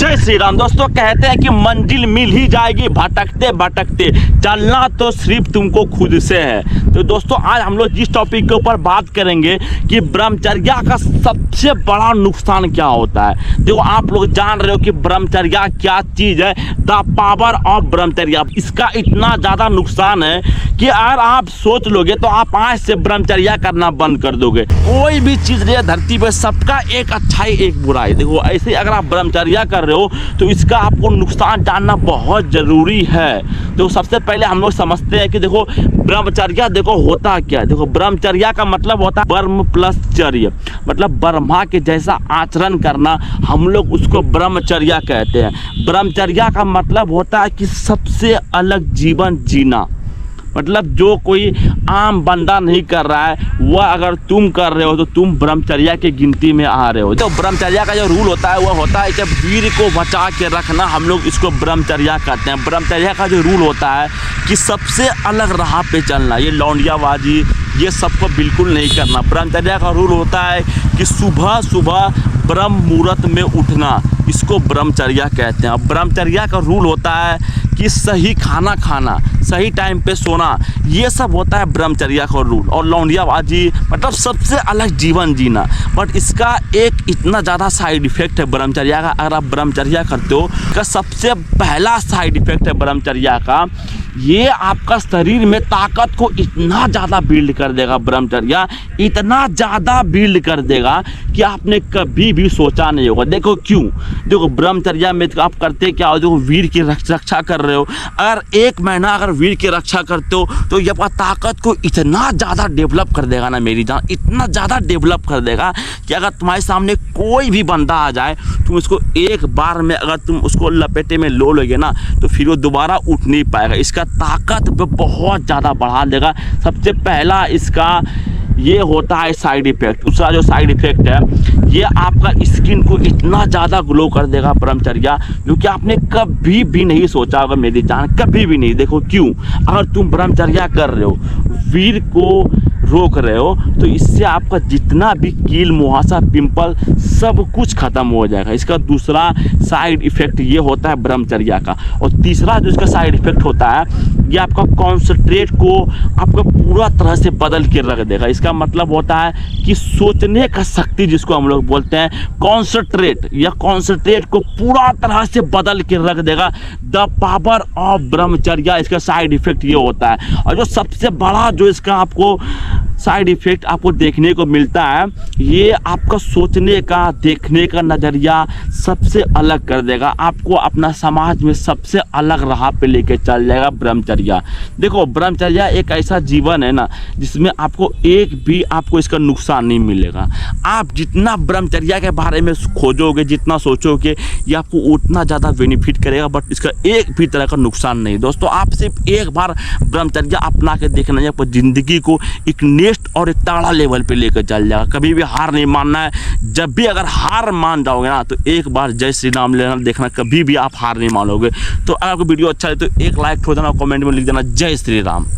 जय श्री राम। दोस्तों कहते हैं कि मंजिल मिल ही जाएगी भटकते भटकते, चलना तो सिर्फ तुमको खुद से है। तो दोस्तों आज हम लोग जिस टॉपिक के ऊपर बात करेंगे कि ब्रह्मचर्या का सबसे बड़ा नुकसान क्या होता है। देखो आप लोग जान रहे हो कि ब्रह्मचर्या क्या चीज़ है, द पावर ऑफ ब्रह्मचर्या। इसका इतना ज़्यादा नुकसान है कि अगर आप सोच लोगे तो आप आज से ब्रह्मचर्या करना बंद कर दोगे। कोई भी चीज़ नहीं है धरती पर, सबका एक अच्छाई एक बुराई। देखो ऐसे अगर आप ब्रह्मचर्या कर रहे हो तो इसका आपको नुकसान जानना बहुत ज़रूरी है। तो सबसे पहले हम लोग समझते हैं कि देखो ब्रह्मचर्या देखो होता क्या है। देखो ब्रह्मचर्या का मतलब होता है ब्रह्म प्लस चर्य, मतलब ब्रह्मा के जैसा आचरण करना, हम लोग उसको ब्रह्मचर्या कहते हैं। ब्रह्मचर्या का मतलब होता है कि सबसे अलग जीवन जीना, मतलब जो कोई आम बंदा नहीं कर रहा है वह अगर तुम कर रहे हो तो तुम ब्रह्मचर्या के गिनती में आ रहे हो। तो ब्रह्मचर्या का जो रूल होता है वह होता है कि वीर को बचा के रखना, हम लोग इसको ब्रह्मचर्या कहते हैं। ब्रह्मचर्या का जो रूल होता है कि सबसे अलग राह पे चलना, ये लौंडियाबाजी ये सबको बिल्कुल नहीं करना। ब्रह्मचर्या का रूल होता है कि सुबह सुबह ब्रह्म मुहूर्त में उठना, इसको ब्रह्मचर्या कहते हैं। ब्रह्मचर्या का रूल होता है कि सही खाना खाना, सही टाइम पे सोना, ये सब होता है ब्रह्मचर्या का रूल। और लौंडियाबाजी मतलब सबसे अलग जीवन जीना। बट इसका एक इतना ज़्यादा साइड इफ़ेक्ट है ब्रह्मचर्या का। अगर आप ब्रह्मचर्या करते हो का सबसे पहला साइड इफ़ेक्ट है ब्रह्मचर्या का, ये आपका शरीर में ताकत को इतना ज़्यादा बिल्ड कर देगा। ब्रह्मचर्या इतना ज़्यादा बिल्ड कर देगा कि आपने कभी भी सोचा नहीं होगा। देखो क्यों, देखो ब्रह्मचर्या में आप करते क्या हो, देखो वीर की रक्षा कर रहे हो। अगर एक महीना अगर वीर की रक्षा करते हो तो ये आपका ताकत को इतना ज़्यादा डेवलप कर देगा ना मेरी जान, इतना ज़्यादा डेवलप कर देगा कि अगर तुम्हारे सामने कोई भी बंदा आ जाए तुम उसको एक बार में अगर तुम उसको लपेटे में लो लोगे ना तो फिर वो दोबारा उठ नहीं पाएगा। इसका ताकत पे बहुत ज़्यादा बढ़ा देगा। सबसे पहला इसका ये होता है साइड इफ़ेक्ट। दूसरा जो साइड इफ़ेक्ट है ये आपका स्किन को इतना ज़्यादा ग्लो कर देगा ब्रह्मचर्या, जो कि आपने कभी भी नहीं सोचा होगा मेरी जान, कभी भी नहीं। देखो क्यों, अगर तुम ब्रह्मचर्या कर रहे हो, वीर को रोक रहे हो, तो इससे आपका जितना भी कील मुहासा पिंपल सब कुछ खत्म हो जाएगा। इसका दूसरा साइड इफ़ेक्ट ये होता है ब्रह्मचर्या का। और तीसरा जो इसका साइड इफ़ेक्ट होता है ये आपका कॉन्सेंट्रेट को आपका पूरा तरह से बदल के रख देगा। इसका मतलब होता है कि सोचने का शक्ति जिसको हम लोग बोलते हैं कॉन्सेंट्रेट, या कॉन्सेंट्रेट को पूरा तरह से बदल के रख देगा। द पावर ऑफ ब्रह्मचर्या, इसका साइड इफ़ेक्ट ये होता है। और जो सबसे बड़ा जो इसका आपको साइड इफ़ेक्ट आपको देखने को मिलता है, ये आपका सोचने का देखने का नज़रिया सबसे अलग कर देगा। आपको अपना समाज में सबसे अलग राह पे लेके चल जाएगा ब्रह्मचर्या। देखो ब्रह्मचर्या एक ऐसा जीवन है ना जिसमें आपको एक भी आपको इसका नुकसान नहीं मिलेगा। आप जितना ब्रह्मचर्या के बारे में खोजोगे, जितना सोचोगे, ये आपको उतना ज़्यादा बेनिफिट करेगा, बट इसका एक भी तरह का नुकसान नहीं। दोस्तों आप सिर्फ एक बार ब्रह्मचर्या अपना के देखना है, आपको ज़िंदगी को एक नेक्स्ट और एक तगड़ा लेवल पे लेकर चल जाएगा। कभी भी हार नहीं मानना है। जब भी अगर हार मान जाओगे ना तो एक बार जय श्री राम लेना देखना, कभी भी आप हार नहीं मानोगे। तो अगर आपको वीडियो अच्छा है तो एक लाइक ठोक देना, कमेंट में लिख देना जय श्री राम।